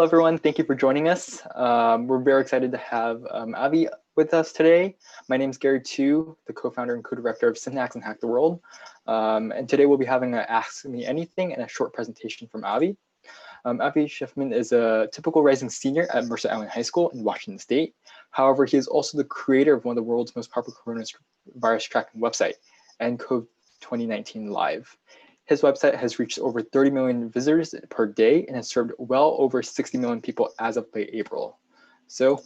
everyone. Thank you for joining us. We're very excited to have Avi with us today. My name is Gary Tu, the co-founder and co-director of synHacks and Hack the World. And today we'll be having a Ask Me Anything and a short presentation from Avi. Avi Schiffmann is a typical rising senior at Mercer Island High School in Washington State. However, he is also the creator of one of the world's most popular coronavirus tracking website, nCoV2019.live. His website has reached over 30 million visitors per day and has served well over 60 million people as of late April. So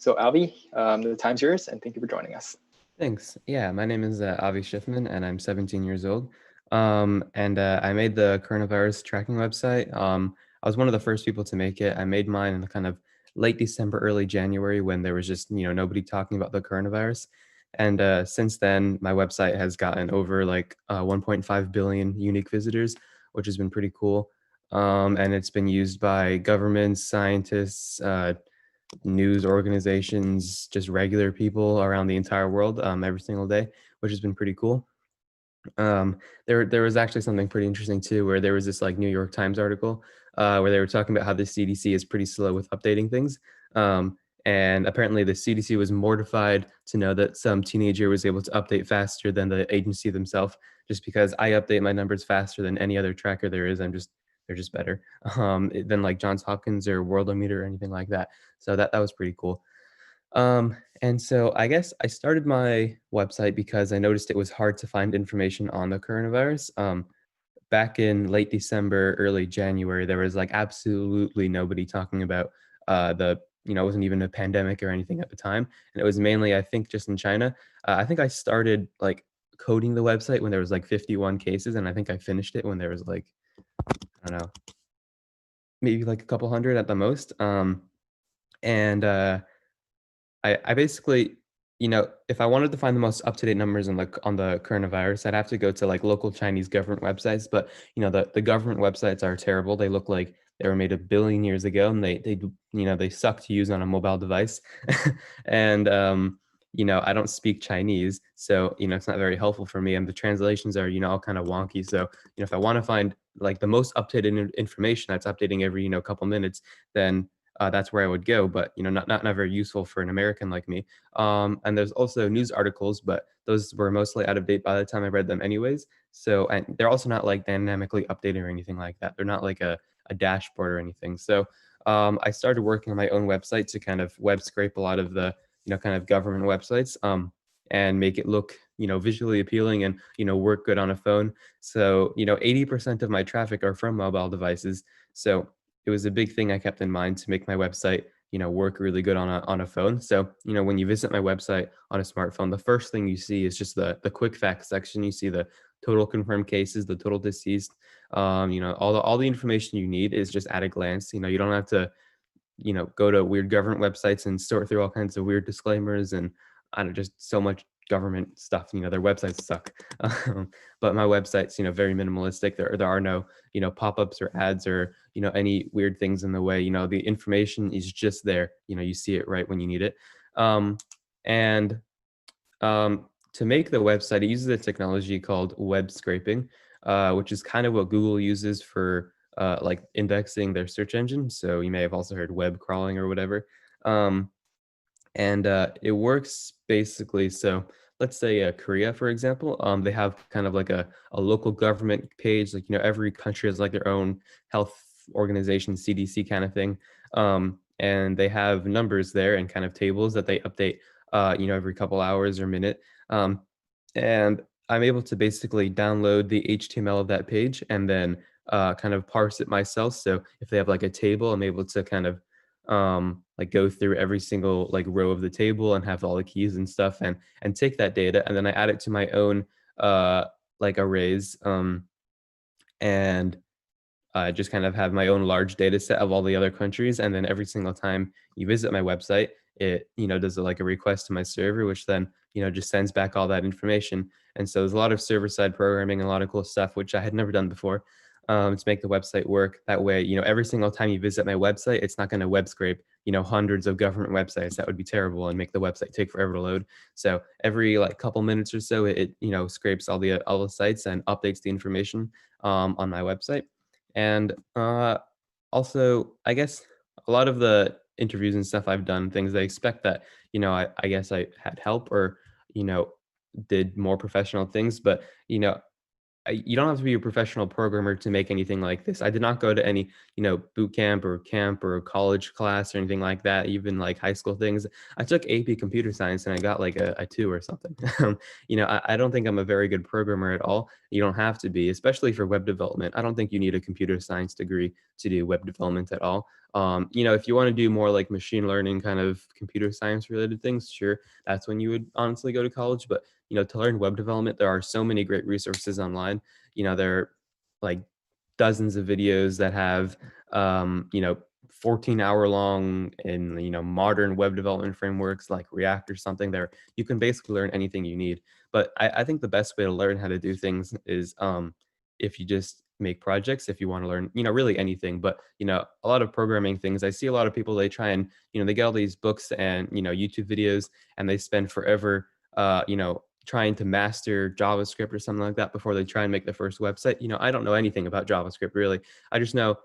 Avi, the time's yours, and thank you for joining us. Thanks. Yeah, my name is Avi Schiffmann, and I'm 17 years old. I made the coronavirus tracking website. I was one of the first people to make it. I made mine in the kind of late December, early January, when there was just nobody talking about the coronavirus. And since then, my website has gotten over like 1.5 billion unique visitors, which has been pretty cool. And it's been used by governments, scientists, news organizations, just regular people around the entire world every single day, which has been pretty cool. There was actually something pretty interesting too, where there was this like New York Times article where they were talking about how the CDC is pretty slow with updating things. And apparently the CDC was mortified to know that some teenager was able to update faster than the agency themselves, just because I update my numbers faster than any other tracker there is. They're just better than like Johns Hopkins or Worldometer or anything like that. So that was pretty cool. And so I guess I started my website because I noticed it was hard to find information on the coronavirus. Back in late December, early January, there was like absolutely nobody talking about it wasn't even a pandemic or anything at the time. And it was mainly, I think, just in China. I think I started like coding the website when there was like 51 cases, and I think I finished it when there was like, I don't know, maybe like a couple hundred at the most. And I basically, if I wanted to find the most up-to-date numbers on the coronavirus, I'd have to go to like local Chinese government websites. But the government websites are terrible. They look like they were made a billion years ago, and they suck to use on a mobile device. And I don't speak Chinese, so it's not very helpful for me. And the translations are all kind of wonky. So if I want to find like the most updated information that's updating every couple minutes, then that's where I would go, but not very useful for an American like me. And there's also news articles, but those were mostly out of date by the time I read them anyways. So, and they're also not like dynamically updated or anything like that. They're not like a dashboard or anything. So I started working on my own website to kind of web scrape a lot of the kind of government websites and make it look visually appealing and work good on a phone. So 80% of my traffic are from mobile devices. So it was a big thing I kept in mind to make my website, work really good on a phone. So, when you visit my website on a smartphone, the first thing you see is just the quick facts section. You see the total confirmed cases, the total deceased, all the information you need is just at a glance. You don't have to, go to weird government websites and sort through all kinds of weird disclaimers and I don't know, just so much government stuff. Their websites suck. But my website's very minimalistic. There are no pop-ups or ads or any weird things in the way. The information is just there. You see it right when you need it. And to make the website, it uses a technology called web scraping, which is kind of what Google uses for like indexing their search engine. So you may have also heard web crawling or whatever. And it works basically. So let's say Korea, for example, they have kind of like a local government page. Like, every country has like their own health organization, CDC kind of thing. And they have numbers there and kind of tables that they update, every couple hours or minute. And I'm able to basically download the HTML of that page and then kind of parse it myself. So if they have like a table, I'm able to kind of like go through every single like row of the table and have all the keys and stuff and take that data and then I add it to my own like arrays and I just kind of have my own large data set of all the other countries. And then every single time you visit my website, it, does like a request to my server, which then, just sends back all that information. And so there's a lot of server side programming and a lot of cool stuff, which I had never done before to make the website work. That way, every single time you visit my website, it's not going to web scrape, hundreds of government websites. That would be terrible and make the website take forever to load. So every like couple minutes or so, it scrapes all the sites and updates the information on my website. And also, I guess a lot of the interviews and stuff I've done, things they expect that, I guess I had help or, you know, did more professional things. But, you don't have to be a professional programmer to make anything like this. I did not go to any, boot camp or college class or anything like that, even like high school things. I took AP computer science and I got like a 2 or something. I don't think I'm a very good programmer at all. You don't have to be, especially for web development. I don't think you need a computer science degree to do web development at all. If you want to do more like machine learning kind of computer science related things, sure, that's when you would honestly go to college. But to learn web development, there are so many great resources online. There are like dozens of videos that have, 14-hour long and, modern web development frameworks like React or something there. You can basically learn anything you need. But I think the best way to learn how to do things is if you just make projects, if you want to learn, really anything. But, a lot of programming things, I see a lot of people, they try and, they get all these books and, YouTube videos, and they spend forever, trying to master JavaScript or something like that before they try and make the first website. I don't know anything about JavaScript really. I just know,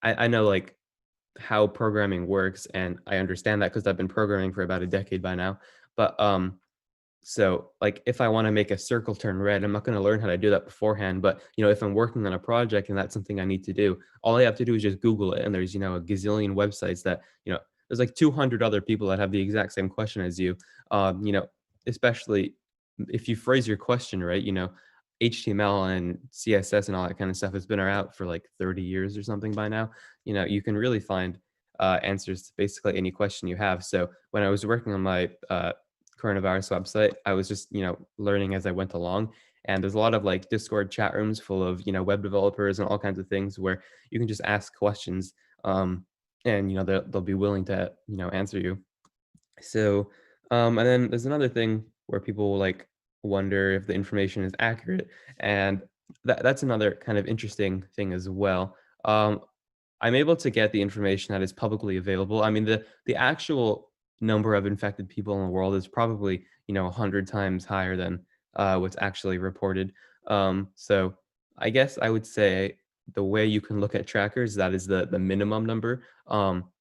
I know like how programming works, and I understand that because I've been programming for about a decade by now. But so like if I want to make a circle turn red, I'm not going to learn how to do that beforehand. But if I'm working on a project and that's something I need to do, all I have to do is just Google it, and there's a gazillion websites that there's like 200 other people that have the exact same question as you. Especially if you phrase your question right, HTML and CSS and all that kind of stuff has been around for like 30 years or something by now. You can really find answers to basically any question you have. So when I was working on my coronavirus website, I was just, learning as I went along. And there's a lot of like Discord chat rooms full of, web developers and all kinds of things where you can just ask questions. And, they'll be willing to, answer you. So, and then there's another thing where people like wonder if the information is accurate. And that's another kind of interesting thing as well. Um, I'm able to get the information that is publicly available. I mean, the actual number of infected people in the world is probably 100 times higher than what's actually reported. So I guess I would say the way you can look at trackers, that is the minimum number.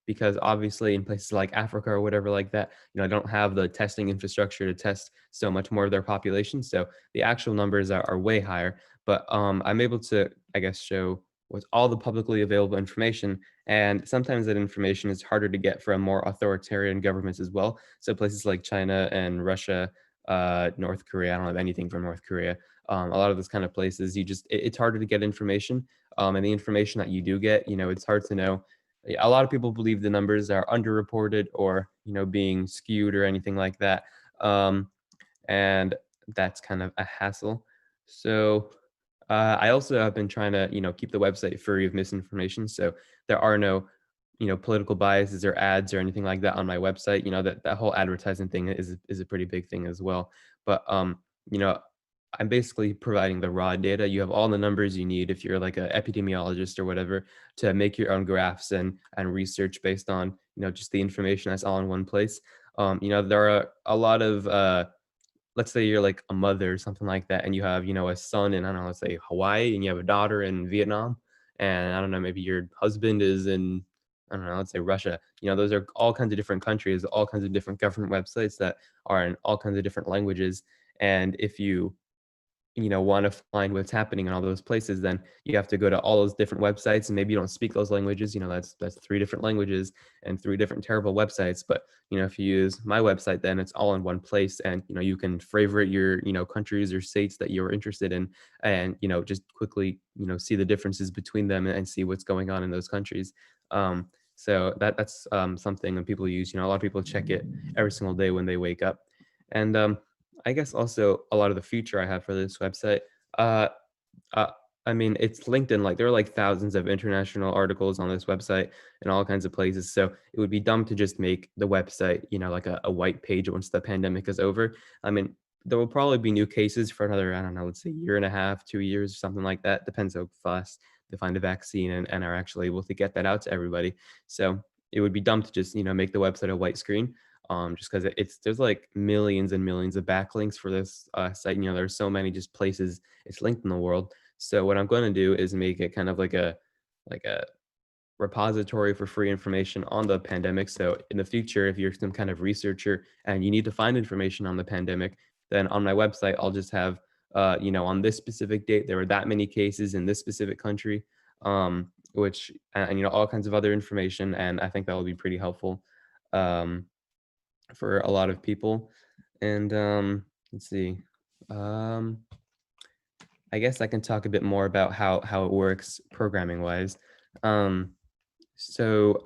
Because obviously in places like Africa or whatever like that, don't have the testing infrastructure to test so much more of their population. So the actual numbers are way higher. But I'm able to, I guess, show with all the publicly available information. And sometimes that information is harder to get from more authoritarian governments as well. So places like China and Russia, North Korea, I don't have anything from North Korea. A lot of those kind of places, it's harder to get information. And the information that you do get, it's hard to know. A lot of people believe the numbers are underreported or, being skewed or anything like that. And that's kind of a hassle. So I also have been trying to, keep the website free of misinformation. So there are no, political biases or ads or anything like that on my website. That whole advertising thing is a pretty big thing as well. But you know, I'm basically providing the raw data. You have all the numbers you need if you're like an epidemiologist or whatever to make your own graphs and research based on, just the information that's all in one place. There are a lot of let's say you're like a mother or something like that, and you have, a son in, I don't know, let's say Hawaii, and you have a daughter in Vietnam, and I don't know, maybe your husband is in, I don't know, let's say Russia. Those are all kinds of different countries, all kinds of different government websites that are in all kinds of different languages. And if you want to find what's happening in all those places, then you have to go to all those different websites, and maybe you don't speak those languages. That's 3 different languages and 3 different terrible websites. But if you use my website, then it's all in one place, and you can favorite your countries or states that you're interested in, and just quickly see the differences between them and see what's going on in those countries. So that's something that people use. A lot of people check it every single day when they wake up. And I guess also a lot of the feature I have for this website, uh, uh, I mean, it's LinkedIn. Like there are like thousands of international articles on this website in all kinds of places. So it would be dumb to just make the website, like a white page once the pandemic is over. I mean, there will probably be new cases for another, I don't know, let's say year and a half, 2 years, something like that. Depends how fast they find a vaccine and are actually able to get that out to everybody. So it would be dumb to just, make the website a white screen. Just because there's like millions and millions of backlinks for this site. There's so many just places it's linked in the world. So what I'm going to do is make it kind of like a repository for free information on the pandemic. So in the future, if you're some kind of researcher and you need to find information on the pandemic, then on my website, I'll just have, on this specific date, there were that many cases in this specific country, which, and, all kinds of other information. And I think that will be pretty helpful um, for a lot of people. And let's see. Um, I guess I can talk a bit more about how it works programming wise. Um, so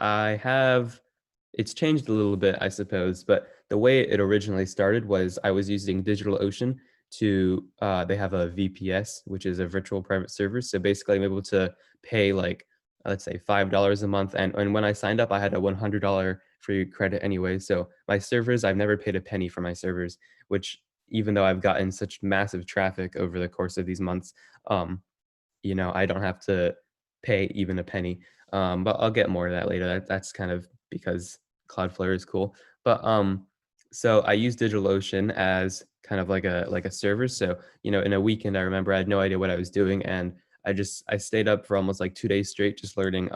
it's changed a little bit, I suppose, but the way it originally started was I was using DigitalOcean to, they have a VPS, which is a virtual private server. So basically I'm able to pay like, let's say $5 a month. And when I signed up, I had a $100 free credit anyway. So my servers, I've never paid a penny for my servers, which even though I've gotten such massive traffic over the course of these months, um, I don't have to pay even a penny. But I'll get more of that later. That's kind of because Cloudflare is cool. But so I use DigitalOcean as kind of like a server. So, in a weekend, I remember I had no idea what I was doing, and I stayed up for almost like 2 days straight, just learning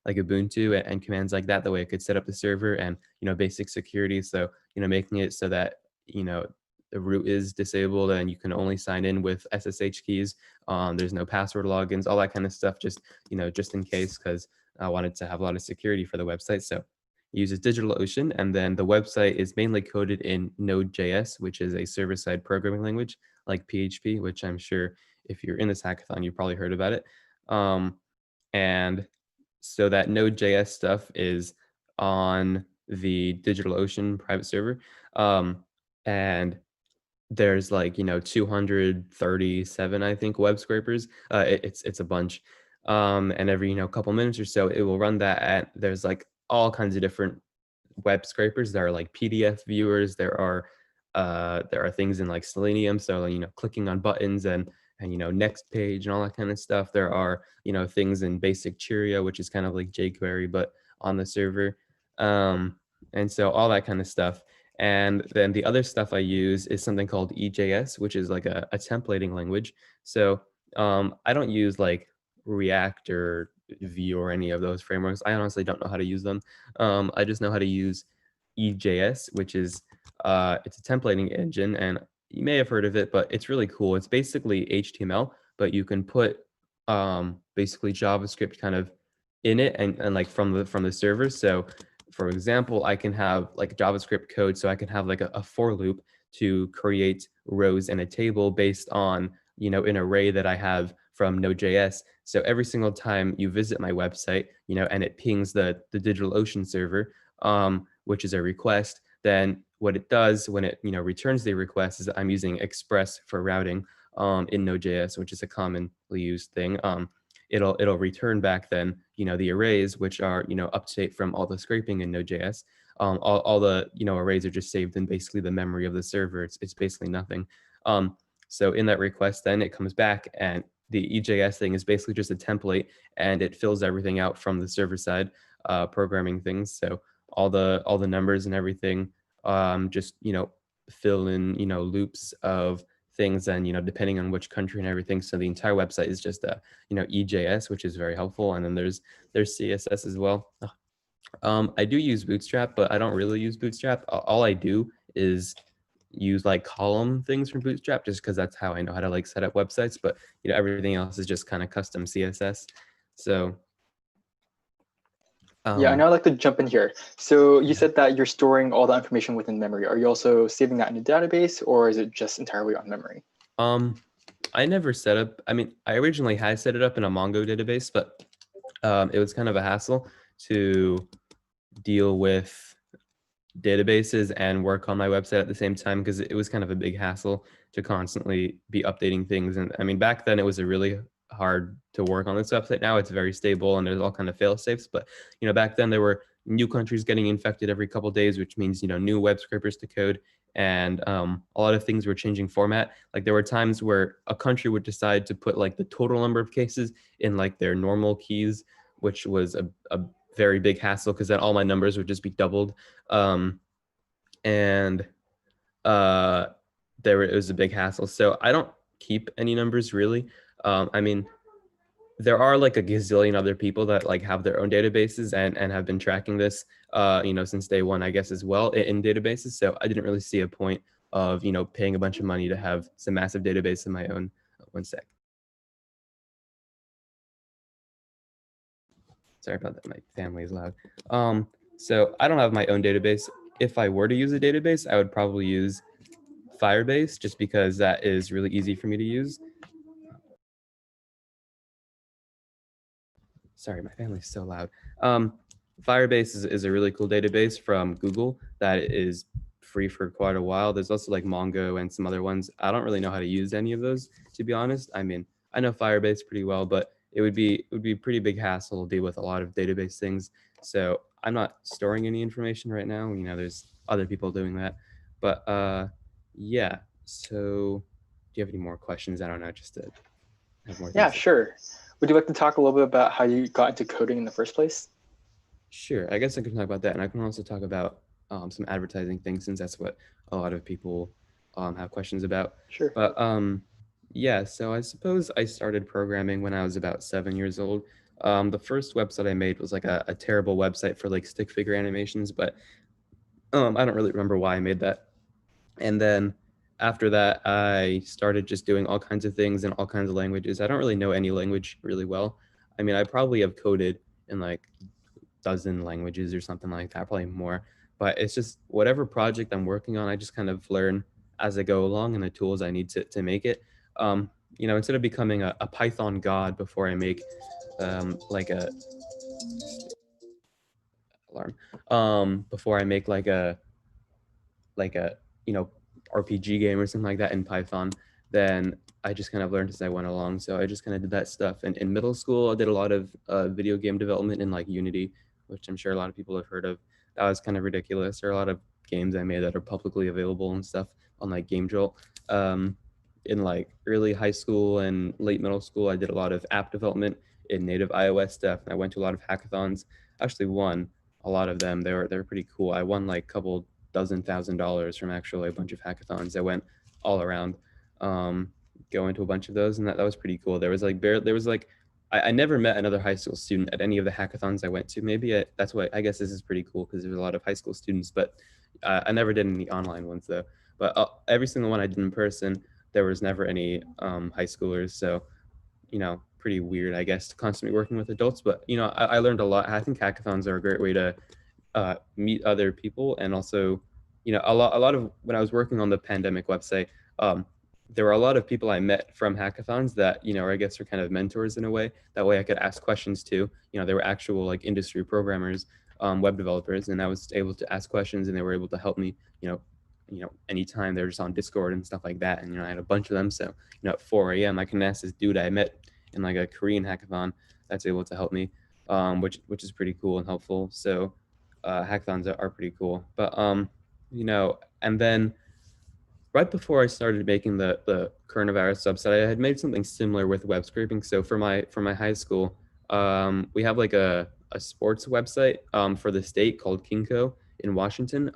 like Ubuntu and commands like that. The way I could set up the server and basic security. So making it so that the root is disabled and you can only sign in with SSH keys. There's no password logins, all that kind of stuff, just in case, because I wanted to have a lot of security for the website. So it uses DigitalOcean, and then the website is mainly coded in Node.js, which is a server-side programming language like PHP, which I'm sure if you're in this hackathon, you probably heard about it. And so that Node.js stuff is on the DigitalOcean private server. And there's like 237 I think web scrapers. It's a bunch, and every couple minutes or so it will run that. There's like all kinds of different web scrapers. There are like PDF viewers. There are things in like Selenium, so clicking on buttons and next page and all that kind of stuff. There are things in basic Cheerio, which is kind of like jQuery but on the server, and so all that kind of stuff. And then the other stuff I use is something called EJS, which is like a templating language. So I don't use like React or Vue or any of those frameworks. I honestly don't know how to use them. I just know how to use EJS, which is it's a templating engine, and you may have heard of it, but it's really cool. It's basically HTML, but you can put basically JavaScript kind of in it and like from the server. So for example, I can have like JavaScript code, so I can have like a for loop to create rows in a table based on an array that I have from Node.js. So every single time you visit my website, and it pings the DigitalOcean server, which is a request, then what it does when it returns the request is I'm using Express for routing in Node.js, which is a commonly used thing. It'll return back then the arrays, which are up to date from all the scraping in Node.js. All the arrays are just saved in basically the memory of the server. It's basically nothing. So in that request, then it comes back, and the EJS thing is basically just a template, and it fills everything out from the server side programming things. So all the numbers and everything just fill in loops of things, and depending on which country and everything. So the entire website is just EJS, which is very helpful. And then there's CSS as well. I do use Bootstrap, but I don't really use Bootstrap. All I do is use like column things from Bootstrap, just because that's how I know how to like set up websites. But everything else is just kind of custom CSS. So Yeah, and I'd like to jump in here. So you said that you're storing all the information within memory. Are you also saving that in a database, or is it just entirely on memory? I never set up, I mean, I originally had set it up in a Mongo database, but it was kind of a hassle to deal with databases and work on my website at the same time, because it was kind of a big hassle to constantly be updating things. And I mean, back then it was a really hard to work on this website. Now it's very stable and there's all kind of fail safes. But back then there were new countries getting infected every couple of days, which means new web scrapers to code, and a lot of things were changing format. Like there were times where a country would decide to put like the total number of cases in like their normal keys, which was a very big hassle, because then all my numbers would just be doubled. And it was a big hassle. So I don't keep any numbers really. I mean, there are like a gazillion other people that like have their own databases and have been tracking this, since day one, I guess, as well in databases. So I didn't really see a point of, paying a bunch of money to have some massive database in my own. One sec. Sorry about that. My family is loud. So I don't have my own database. If I were to use a database, I would probably use Firebase just because that is really easy for me to use. Sorry, my family's so loud. Firebase is a really cool database from Google that is free for quite a while. There's also like Mongo and some other ones. I don't really know how to use any of those, to be honest. I mean, I know Firebase pretty well, but it would be a pretty big hassle to deal with a lot of database things. So I'm not storing any information right now. There's other people doing that. But yeah. So do you have any more questions? I don't know, just to have more. Yeah, sure. Would you like to talk a little bit about how you got into coding in the first place? Sure, I guess I can talk about that, and I can also talk about some advertising things, since that's what a lot of people have questions about. Sure. But yeah, so I suppose I started programming when I was about 7 years old. The first website I made was like a terrible website for like stick figure animations, but I don't really remember why I made that. And then after that, I started just doing all kinds of things in all kinds of languages. I don't really know any language really well. I mean, I probably have coded in like dozen languages or something like that, probably more. But it's just whatever project I'm working on, I just kind of learn as I go along and the tools I need to make it. Instead of becoming a Python god before I make like a alarm, before I make like a RPG game or something like that in Python, then I just kind of learned as I went along. So I just kind of did that stuff. And in middle school, I did a lot of video game development in like Unity, which I'm sure a lot of people have heard of. That was kind of ridiculous. There are a lot of games I made that are publicly available and stuff on like GameJolt. In like early high school and late middle school, I did a lot of app development in native iOS stuff. And I went to a lot of hackathons. I actually won a lot of them. They were pretty cool. I won like a couple dozen $1,000 from actually a bunch of hackathons. I went all around, going to a bunch of those, and that was pretty cool. There was like I never met another high school student at any of the hackathons I went to. Maybe that's why I guess this is pretty cool, because there's a lot of high school students, but I never did any online ones though. But every single one I did in person, there was never any high schoolers. So, pretty weird, I guess, constantly working with adults. But, I learned a lot. I think hackathons are a great way to meet other people. And also, a lot of when I was working on the pandemic website, there were a lot of people I met from hackathons that, I guess are kind of mentors in a way. That way I could ask questions to. They were actual like industry programmers, web developers, and I was able to ask questions and they were able to help me, anytime. They're just on Discord and stuff like that. And, I had a bunch of them. So, at 4 a.m. I can ask this dude I met in like a Korean hackathon that's able to help me, which is pretty cool and helpful. So hackathons are pretty cool. But, and then right before I started making the coronavirus website, I had made something similar with web scraping. So for my high school, we have like a sports website for the state called Kinko in Washington.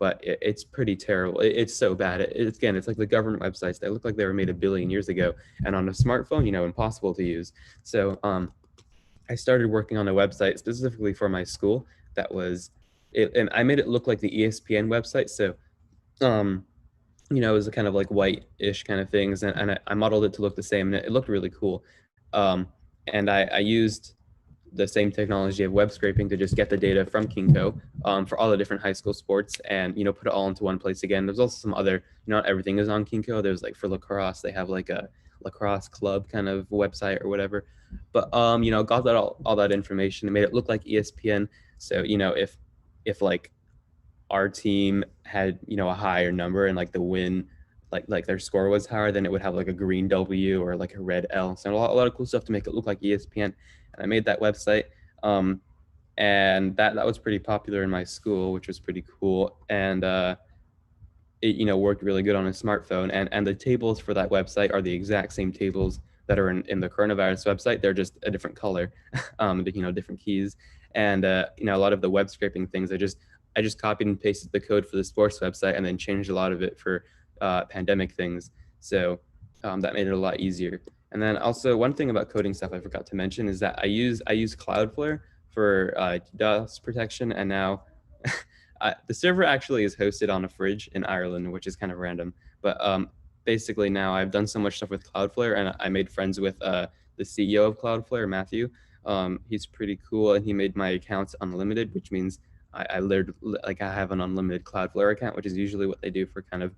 But it's pretty terrible. It's so bad. It's like the government websites. They look like they were made a billion years ago, and on a smartphone, impossible to use. So I started working on a website specifically for my school that was, and I made it look like the ESPN website. So, it was a kind of like white-ish kind of things, and I modeled it to look the same, and it looked really cool. And I used the same technology of web scraping to just get the data from Kinko for all the different high school sports and, put it all into one place again. There's also some other, not everything is on Kinko. There's like for lacrosse, they have like a lacrosse club kind of website or whatever. But, got that all that information and made it look like ESPN. So, if like our team had, a higher number and like the win, like their score was higher, then it would have like a green W or like a red L. So a lot of cool stuff to make it look like ESPN. And I made that website, and that was pretty popular in my school, which was pretty cool. And it worked really good on a smartphone. And the tables for that website are the exact same tables that are in the coronavirus website. They're just a different color, different keys. And a lot of the web scraping things, I just copied and pasted the code for the sports website and then changed a lot of it for pandemic things. So that made it a lot easier. And then also one thing about coding stuff I forgot to mention is that I use Cloudflare for DDoS protection, and now the server actually is hosted on a fridge in Ireland, which is kind of random. But basically now I've done so much stuff with Cloudflare, and I made friends with the CEO of Cloudflare, Matthew. He's pretty cool, and he made my accounts unlimited, which means I learned, like, I have an unlimited Cloudflare account, which is usually what they do for kind of,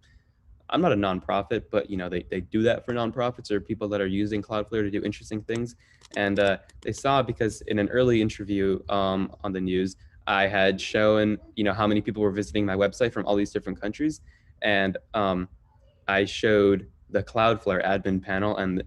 I'm not a nonprofit, but they do that for nonprofits or people that are using Cloudflare to do interesting things. And they saw, because in an early interview on the news, I had shown how many people were visiting my website from all these different countries, and I showed the Cloudflare admin panel, and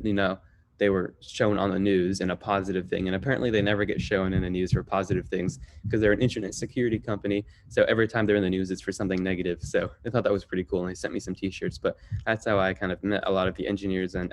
they were shown on the news in a positive thing. And apparently they never get shown in the news for positive things because they're an internet security company. So every time they're in the news, it's for something negative. So I thought that was pretty cool. And they sent me some t-shirts, but that's how I kind of met a lot of the engineers and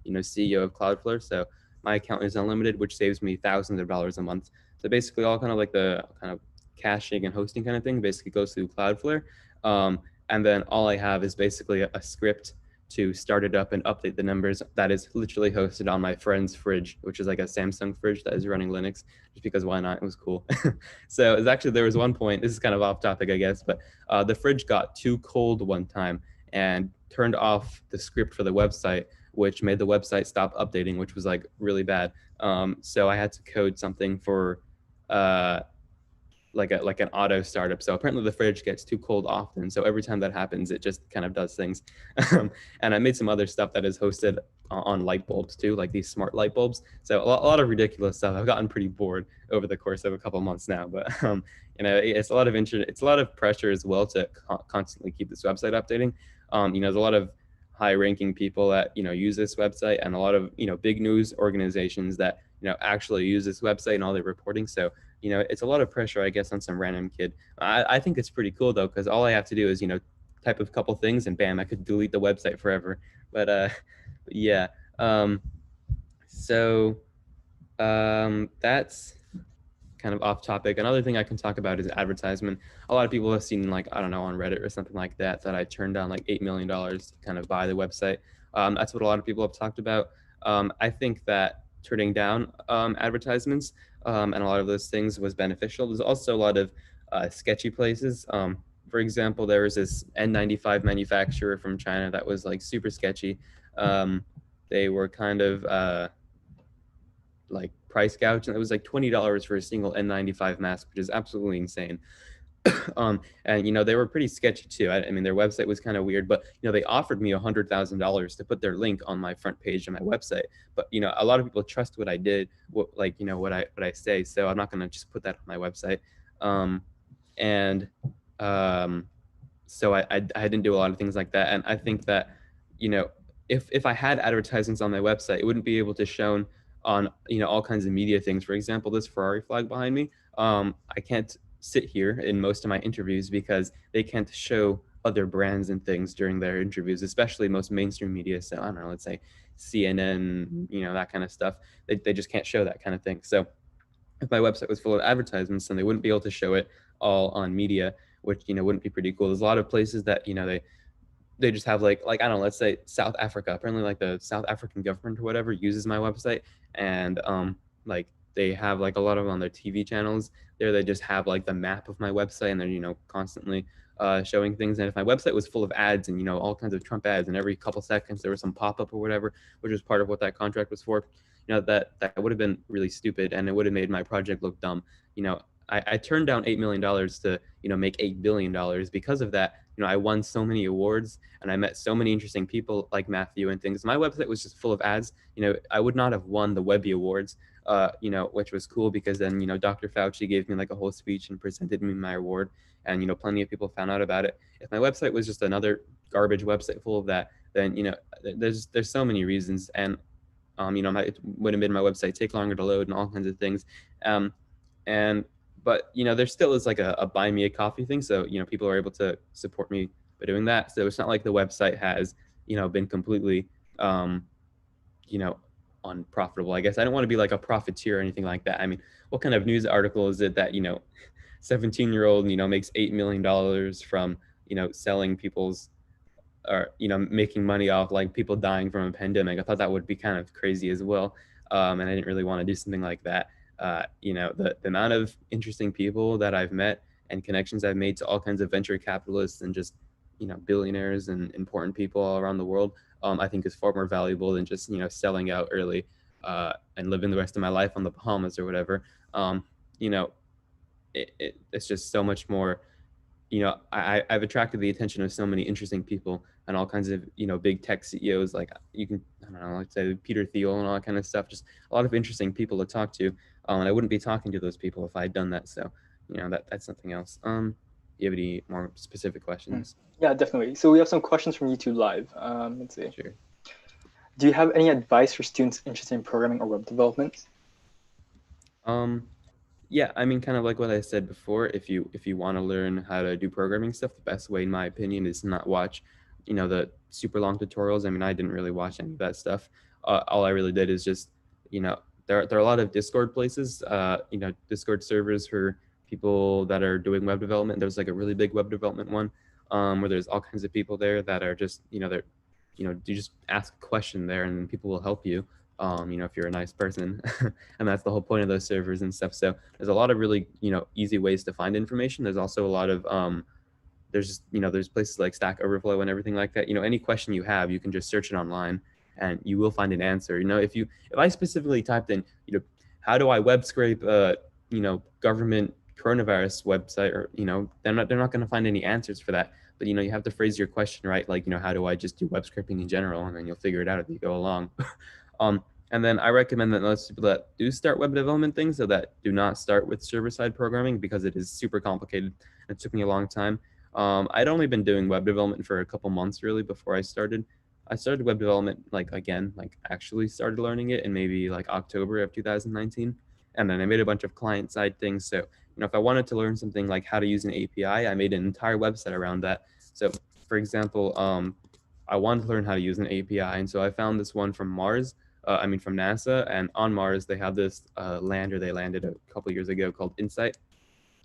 CEO of Cloudflare. So my account is unlimited, which saves me thousands of dollars a month. So basically all kind of like the kind of caching and hosting kind of thing basically goes through Cloudflare. And then all I have is basically a script to start it up and update the numbers that is literally hosted on my friend's fridge, which is like a Samsung fridge that is running Linux, just because why not? It was cool. So it's actually, there was one point, this is kind of off topic, I guess, but the fridge got too cold one time and turned off the script for the website, which made the website stop updating, which was like really bad. So I had to code something for like an auto startup. So apparently the fridge gets too cold often. So every time that happens, it just kind of does things. And I made some other stuff that is hosted on light bulbs too, like these smart light bulbs. So a lot of ridiculous stuff. I've gotten pretty bored over the course of a couple months now, but it's a lot of interest. It's a lot of pressure as well to constantly keep this website updating. There's a lot of high-ranking people that use this website, and a lot of big news organizations that actually use this website and all their reporting. So it's a lot of pressure, I guess, on some random kid. I think it's pretty cool though, because all I have to do is type a couple things and bam, I could delete the website forever. But yeah. So that's kind of off topic. Another thing I can talk about is advertisement. A lot of people have seen, like, I don't know, on Reddit or something like that, that I turned down like $8 million to kind of buy the website. That's what a lot of people have talked about. I think that turning down advertisements and a lot of those things was beneficial. There's also a lot of sketchy places. For example, there was this N95 manufacturer from China that was like super sketchy. They were kind of like price gouge, and it was like $20 for a single N95 mask, which is absolutely insane. And they were pretty sketchy too. I mean, their website was kind of weird, but they offered me $100,000 to put their link on my front page of my website. But a lot of people trust what I did, what I say. So I'm not going to just put that on my website. So I didn't do a lot of things like that. And I think that if I had advertisements on my website, it wouldn't be able to shown on all kinds of media things. For example, this Ferrari flag behind me. I can't sit here in most of my interviews because they can't show other brands and things during their interviews, especially most mainstream media. So I don't know, let's say CNN, that kind of stuff. They just can't show that kind of thing. So if my website was full of advertisements, then they wouldn't be able to show it all on media, which wouldn't be pretty cool. There's a lot of places that they just have like I don't know, let's say South Africa. Apparently, like the South African government or whatever uses my website, and like they have like a lot of on their TV channels there. They just have like the map of my website, and they're constantly showing things. And if my website was full of ads and all kinds of Trump ads, and every couple seconds there was some pop up or whatever, which was part of what that contract was for, that would have been really stupid, and it would have made my project look dumb. I turned down $8 million to make $8 billion because of that. I won so many awards, and I met so many interesting people like Matthew and things. My website was just full of ads. I would not have won the Webby Awards, which was cool because then, Dr. Fauci gave me like a whole speech and presented me my award, and, plenty of people found out about it. If my website was just another garbage website full of that, then, there's so many reasons. And, it would have made my website take longer to load and all kinds of things. But there still is like a buy me a coffee thing, so people are able to support me by doing that. So it's not like the website has been completely unprofitable. I guess I don't want to be like a profiteer or anything like that. I mean, what kind of news article is it that 17-year-old makes $8 million from selling people's or making money off like people dying from a pandemic. I thought that would be kind of crazy as well, and I didn't really want to do something like that. The amount of interesting people that I've met and connections I've made to all kinds of venture capitalists and just billionaires and important people all around the world, I think is far more valuable than just selling out early and living the rest of my life on the Bahamas or whatever. You know, it's just so much more. I've attracted the attention of so many interesting people and all kinds of big tech CEOs, like I don't know, like say Peter Thiel and all that kind of stuff. Just a lot of interesting people to talk to, and I wouldn't be talking to those people if I had done that. So that's something else. Do you have any more specific questions? Yeah, definitely. So we have some questions from YouTube Live. Let's see. Sure. Do you have any advice for students interested in programming or web development? Yeah, I mean, kind of like what I said before, if you want to learn how to do programming stuff, the best way, in my opinion, is to not watch, the super long tutorials. I mean, I didn't really watch any of that stuff. All I really did is just, there are a lot of Discord places, Discord servers for people that are doing web development. There's like a really big web development one, where there's all kinds of people there that are just, you just ask a question there and people will help you. If you're a nice person, and that's the whole point of those servers and stuff. So there's a lot of really, easy ways to find information. There's also a lot of, there's places like Stack Overflow and everything like that. Any question you have, you can just search it online and you will find an answer. If I specifically typed in, how do I web scrape, government coronavirus website, or, they're not going to find any answers for that. But, you have to phrase your question right. Like, how do I just do web scraping in general? And then you'll figure it out as you go along. And then I recommend that most people that do start web development things, so that do not start with server-side programming, because it is super complicated. It took me a long time. I'd only been doing web development for a couple months really before I started. I started web development actually started learning it in maybe like October of 2019. And then I made a bunch of client-side things. So, if I wanted to learn something like how to use an API, I made an entire website around that. So, for example, I wanted to learn how to use an API. And so I found this one from Mars. From NASA, and on Mars, they have this lander they landed a couple years ago called Insight.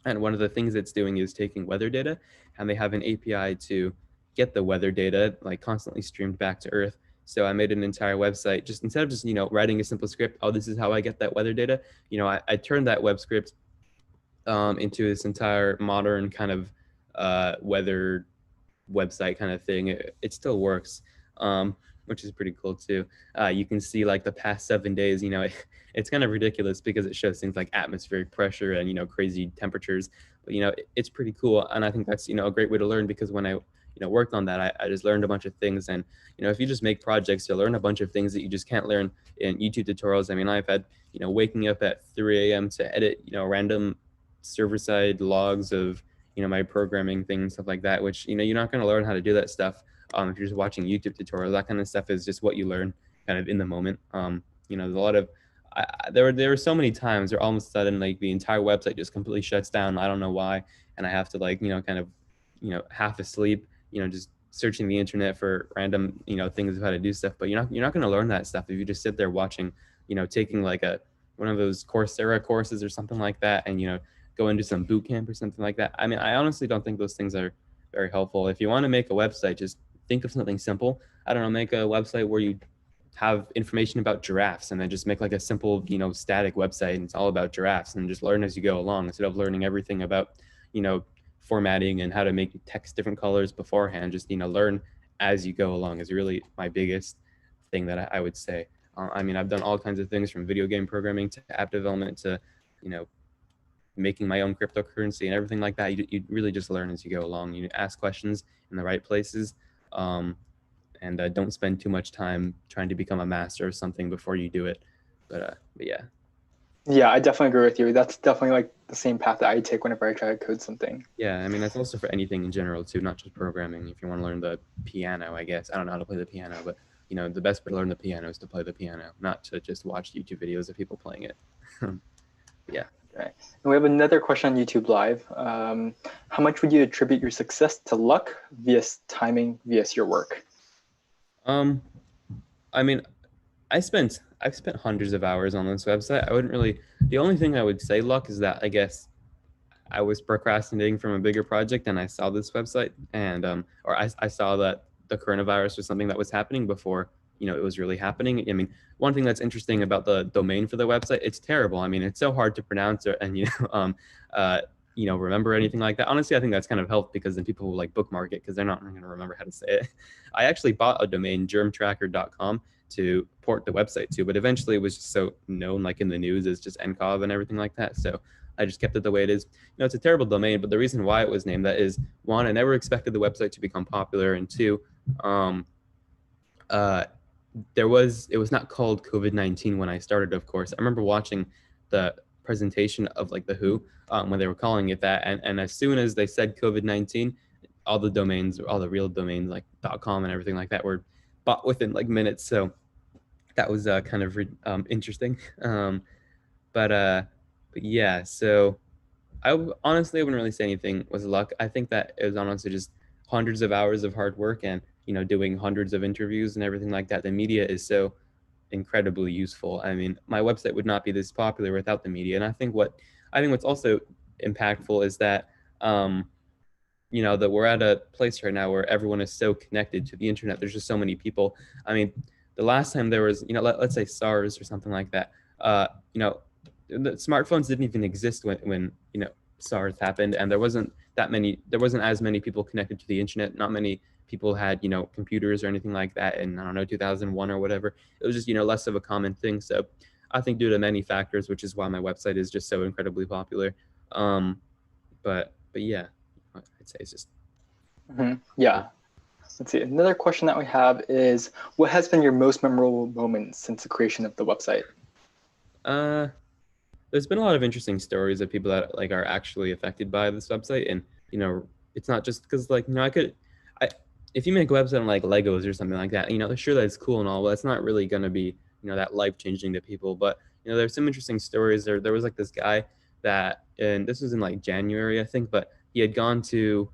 And one of the things it's doing is taking weather data, and they have an API to get the weather data like constantly streamed back to Earth. So I made an entire website, just instead of just, writing a simple script, oh, this is how I get that weather data. I turned that web script into this entire modern kind of weather website kind of thing. It still works. Which is pretty cool too. You can see like the past 7 days, it's kind of ridiculous because it shows things like atmospheric pressure and, crazy temperatures, but, it's pretty cool. And I think that's, a great way to learn, because when I, worked on that, I just learned a bunch of things. And, if you just make projects, you'll learn a bunch of things that you just can't learn in YouTube tutorials. I mean, I've had, waking up at 3 a.m. to edit, random server-side logs of, my programming things, stuff like that, which, you're not going to learn how to do that stuff. If you're just watching YouTube tutorials, that kind of stuff is just what you learn kind of in the moment. There's a lot of, there were so many times where all of a sudden like the entire website just completely shuts down. I don't know why. And I have to half asleep, just searching the internet for random, things of how to do stuff. But you're not going to learn that stuff if you just sit there watching, taking like one of those Coursera courses or something like that, and, go into some boot camp or something like that. I mean, I honestly don't think those things are very helpful. If you want to make a website, just think of something simple. I don't know, make a website where you have information about giraffes, and then just make like a simple, static website, and it's all about giraffes, and just learn as you go along, instead of learning everything about, formatting and how to make text different colors beforehand. Just, learn as you go along is really my biggest thing that I would say. I've done all kinds of things, from video game programming to app development to, making my own cryptocurrency and everything like that. You really just learn as you go along. You ask questions in the right places, and don't spend too much time trying to become a master of something before you do it. But yeah. Yeah, I definitely agree with you. That's definitely like the same path that I take whenever I try to code something. Yeah, that's also for anything in general too, not just programming. If you want to learn the piano, I guess. I don't know how to play the piano, but the best way to learn the piano is to play the piano, not to just watch YouTube videos of people playing it. Yeah. Okay. And we have another question on YouTube Live. How much would you attribute your success to luck vs timing vs your work? I've spent hundreds of hours on this website. The only thing I would say luck is that I guess I was procrastinating from a bigger project, and I saw this website, and or I saw that the coronavirus was something that was happening before, it was really happening. I mean, one thing that's interesting about the domain for the website, it's terrible. I mean, it's so hard to pronounce it and, remember anything like that. Honestly, I think that's kind of helped because then people will like bookmark it because they're not going to remember how to say it. I actually bought a domain, germtracker.com, to port the website to, but eventually it was just so known, like in the news, as just nCoV and everything like that. So I just kept it the way it is. It's a terrible domain, but the reason why it was named that is, one, I never expected the website to become popular, and two, it was not called COVID-19 when I started, of course. I remember watching the presentation of like the WHO when they were calling it that, and as soon as they said COVID-19, all the real domains like .com and everything like that were bought within like minutes. So that was kind of interesting. But yeah, so honestly, I wouldn't really say anything was luck. I think that it was honestly just hundreds of hours of hard work and, doing hundreds of interviews and everything like that. The media is so incredibly useful. I mean, my website would not be this popular without the media. And I think what's also impactful is that, that we're at a place right now where everyone is so connected to the internet. There's just so many people. I mean, the last time there was, let's say SARS or something like that, the smartphones didn't even exist when SARS happened, and there wasn't as many people connected to the internet. Not many people had computers or anything like that in, I don't know, 2001 or whatever. It was just less of a common thing. So I think due to many factors, which is why my website is just so incredibly popular. But yeah, I'd say it's just Yeah. Let's see. Another question that we have is, what has been your most memorable moment since the creation of the website? There's been a lot of interesting stories of people that like are actually affected by this website, and it's not just because if you make a website on like Legos or something like that, sure, that's cool and all, but it's not really going to be that life changing to people. But there's some interesting stories. There was like this guy that, and this was in like January, I think, but he had gone to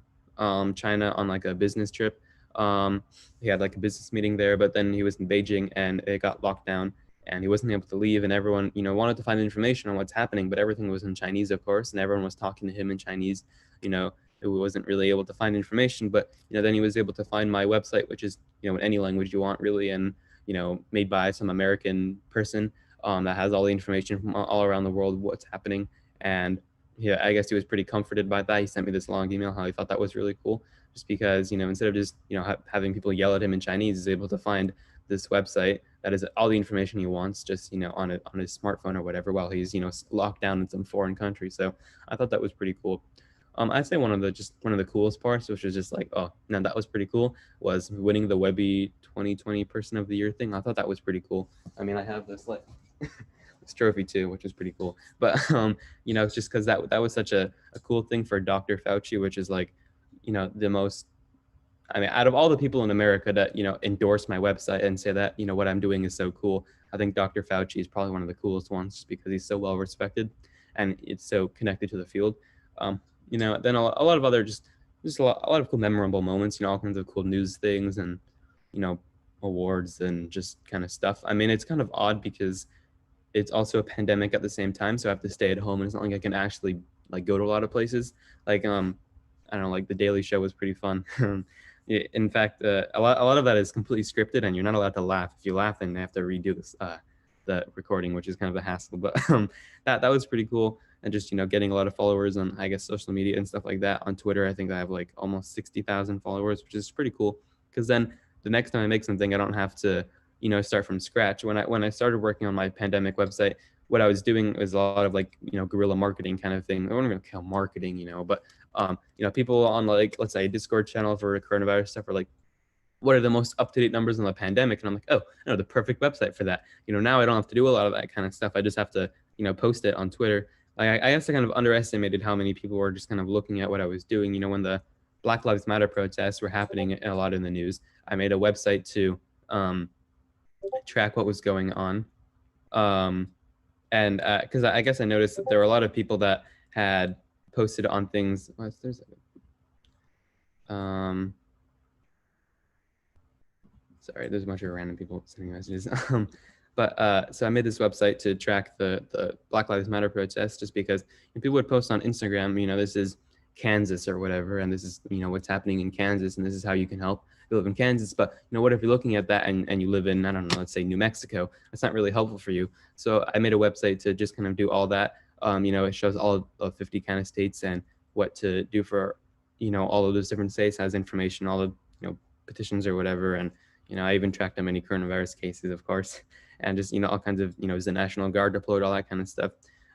China on like a business trip. He had like a business meeting there, but then he was in Beijing and it got locked down and he wasn't able to leave, and everyone wanted to find information on what's happening, but everything was in Chinese, of course, and everyone was talking to him in Chinese. Who wasn't really able to find information, but then he was able to find my website, which is in any language you want really, and made by some American person that has all the information from all around the world, what's happening. And yeah, I guess he was pretty comforted by that. He sent me this long email how he thought that was really cool, just because instead of just having people yell at him in Chinese, he's able to find this website that is all the information he wants just on his smartphone or whatever, while he's locked down in some foreign country. So I thought that was pretty cool. I'd say one of the coolest parts, which was just like, oh no, that was pretty cool, was winning the Webby 2020 Person of the Year thing. I thought that was pretty cool. I mean, I have this like this trophy too, which was pretty cool. But it's just because that was such a cool thing for Dr. Fauci, which is like the most, I mean, out of all the people in America that, endorse my website and say that, what I'm doing is so cool, I think Dr. Fauci is probably one of the coolest ones, just because he's so well respected and it's so connected to the field. Then a lot of other just a lot of cool memorable moments, all kinds of cool news things and, awards and just kind of stuff. I mean, it's kind of odd because it's also a pandemic at the same time, so I have to stay at home, and it's not like I can actually like go to a lot of places. Like, I don't know, like the Daily Show was pretty fun. In fact, a lot of that is completely scripted, and you're not allowed to laugh. If you laugh, then they have to redo this the recording, which is kind of a hassle. But that was pretty cool, and just getting a lot of followers on, I guess, social media and stuff like that. On Twitter, I think I have like almost 60,000 followers, which is pretty cool. Because then the next time I make something, I don't have to start from scratch. When I started working on my pandemic website, what I was doing was a lot of like guerrilla marketing kind of thing. I wouldn't even call marketing, but people on like, let's say, a Discord channel for coronavirus stuff are like, what are the most up-to-date numbers on the pandemic? And I'm like, oh, the perfect website for that. Now I don't have to do a lot of that kind of stuff. I just have to, post it on Twitter. I guess I kind of underestimated how many people were just kind of looking at what I was doing. When the Black Lives Matter protests were happening a lot in the news, I made a website to track what was going on. And because I guess I noticed that there were a lot of people that had posted on things. Sorry, there's a bunch of random people sending messages. So I made this website to track the Black Lives Matter protests, just because people would post on Instagram, this is Kansas or whatever, and this is what's happening in Kansas, and this is how you can help. you live in Kansas. But, what if you're looking at that and you live in, I don't know, let's say New Mexico? That's not really helpful for you. So I made a website to just kind of do all that. It shows all of 50 kind of states and what to do for, all of those different states, has information, all of, petitions or whatever. And, I even tracked down many coronavirus cases, of course, and just, all kinds of, is the National Guard deployed, all that kind of stuff.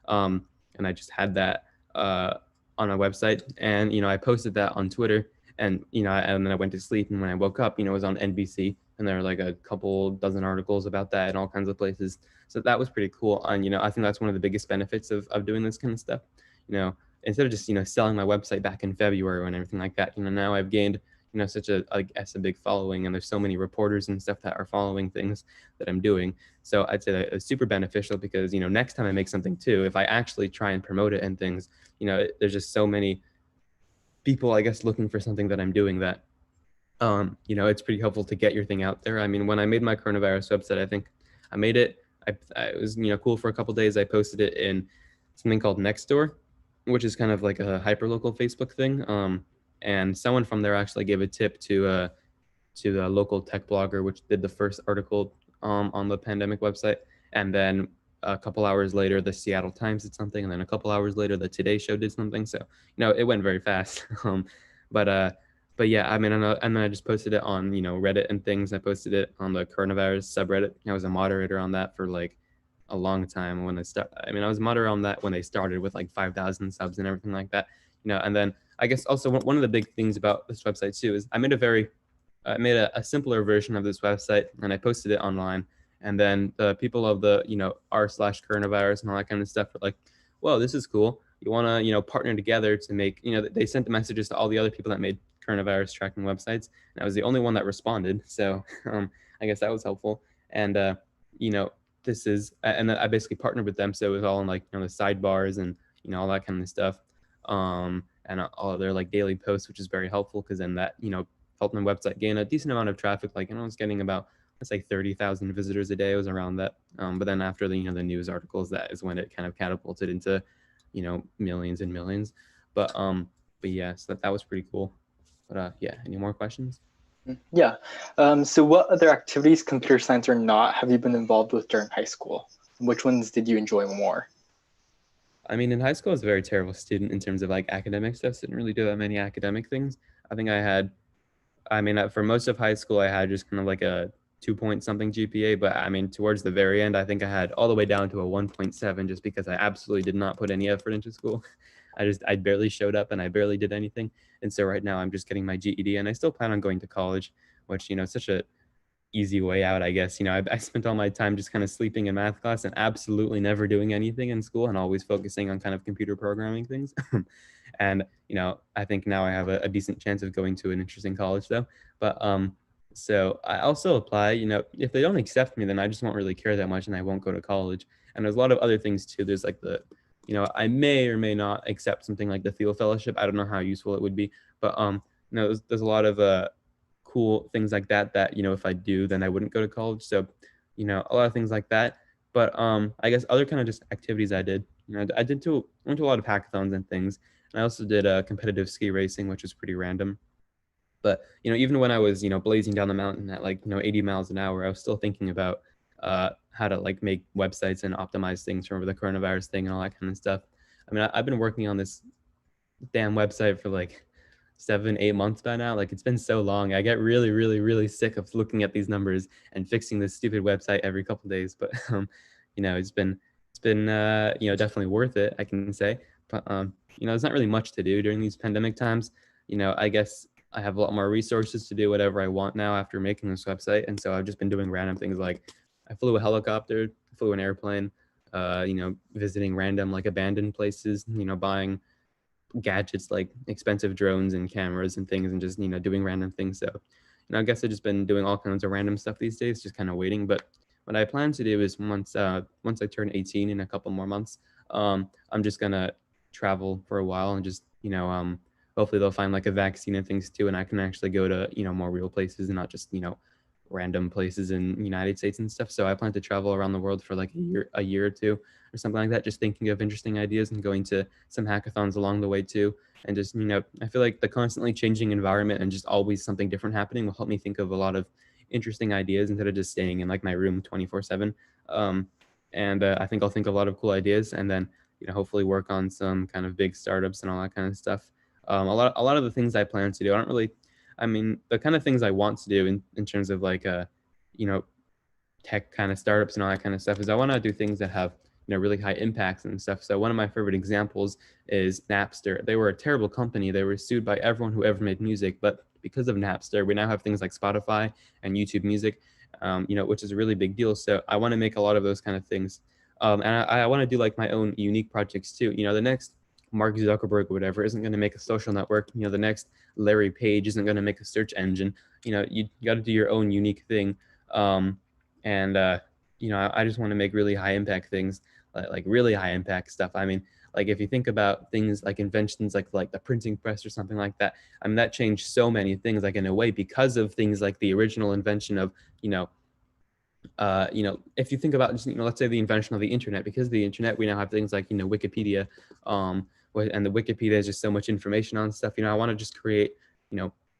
And I just had that on my website, and, I posted that on Twitter, and, and then I went to sleep, and when I woke up, it was on NBC, and there were like a couple dozen articles about that in all kinds of places. So that was pretty cool. And, I think that's one of the biggest benefits of doing this kind of stuff. Instead of just, selling my website back in February and everything like that, now I've gained, such a big following, and there's so many reporters and stuff that are following things that I'm doing. So I'd say that it's super beneficial because, next time I make something too, if I actually try and promote it and things, there's just so many people, I guess, looking for something that I'm doing that, it's pretty helpful to get your thing out there. I mean, when I made my coronavirus website, I think I made it, it was, cool for a couple of days. I posted it in something called Nextdoor, which is kind of like a hyperlocal Facebook thing. And someone from there actually gave a tip to the local tech blogger, which did the first article on the pandemic website. And then a couple hours later, the Seattle Times did something. And then a couple hours later, the Today Show did something. So, it went very fast. But yeah, I mean, and then I just posted it on, Reddit and things. I posted it on the coronavirus subreddit. I was a moderator on that for like a long time when I was a moderator on that when they started with like 5,000 subs and everything like that, and then I guess also one of the big things about this website too is I made a simpler version of this website, and I posted it online. And then the people of the, r/coronavirus and all that kind of stuff were like, well, this is cool. You want to, partner together to make, they sent the messages to all the other people that made coronavirus tracking websites. And I was the only one that responded. So I guess that was helpful. And, this is, and then I basically partnered with them. So it was all in like, the sidebars and, all that kind of stuff. And all their like daily posts, which is very helpful because then that, helped my website gain a decent amount of traffic. Like, I was getting about, let's say 30,000 visitors a day. It was around that. But then after the, the news articles, that is when it kind of catapulted into, millions and millions. But yeah, so that was pretty cool. But yeah, any more questions? Yeah. So what other activities, computer science or not, have you been involved with during high school? Which ones did you enjoy more? I mean, in high school, I was a very terrible student in terms of like academic stuff. So didn't really do that many academic things. I think for most of high school, I had just kind of like a 2 point something GPA. But I mean, towards the very end, I think I had all the way down to a 1.7 just because I absolutely did not put any effort into school. I barely showed up and I barely did anything. And so right now I'm just getting my GED, and I still plan on going to college, which, such a easy way out, I guess. I spent all my time just kind of sleeping in math class and absolutely never doing anything in school and always focusing on kind of computer programming things. And, I think now I have a decent chance of going to an interesting college though. But so I also apply, if they don't accept me, then I just won't really care that much and I won't go to college. And there's a lot of other things too. There's like I may or may not accept something like the Thiel Fellowship. I don't know how useful it would be, but there's a lot of cool things like that if I do, then I wouldn't go to college. So a lot of things like that. But I guess other kind of just activities I did, I went to a lot of hackathons and things. And I also did competitive ski racing, which was pretty random. But even when I was blazing down the mountain at like 80 miles an hour, I was still thinking about how to like make websites and optimize things for the coronavirus thing and all that kind of stuff. I mean, I've been working on this damn website for like 7-8 months by now. Like, it's been so long. I get really, really, really sick of looking at these numbers and fixing this stupid website every couple of days. But it's been definitely worth it, I can say. But there's not really much to do during these pandemic times. I guess I have a lot more resources to do whatever I want now after making this website. And so I've just been doing random things like I flew a helicopter, flew an airplane, visiting random like abandoned places, buying gadgets like expensive drones and cameras and things, and just doing random things. So I guess I've just been doing all kinds of random stuff these days, just kind of waiting. But what I plan to do is once I turn 18 in a couple more months, I'm just gonna travel for a while and just hopefully they'll find like a vaccine and things too, and I can actually go to more real places and not just random places in the United States and stuff. So I plan to travel around the world for like a year or two or something like that, just thinking of interesting ideas and going to some hackathons along the way too. And just, I feel like the constantly changing environment and just always something different happening will help me think of a lot of interesting ideas instead of just staying in like my room 24/7. And I think I'll think of a lot of cool ideas, and then hopefully work on some kind of big startups and all that kind of stuff. A lot of the things I plan to do, I don't really, I mean, the kind of things I want to do in terms of like you know tech kind of startups and all that kind of stuff is I want to do things that have really high impacts and stuff. So one of my favorite examples is Napster. They were a terrible company. They were sued by everyone who ever made music, but because of Napster, we now have things like Spotify and YouTube Music, which is a really big deal. So I want to make a lot of those kind of things, and I want to do like my own unique projects too. The next Mark Zuckerberg or whatever isn't going to make a social network. The next Larry Page isn't going to make a search engine. You got to do your own unique thing. And I just want to make really high impact things, like really high impact stuff. I mean, like if you think about things like inventions like the printing press or something like that, I mean, that changed so many things, like in a way because of things like the original invention of if you think about just, let's say the invention of the internet. Because of the internet, we now have things like Wikipedia, and the Wikipedia is just so much information on stuff. I want to just create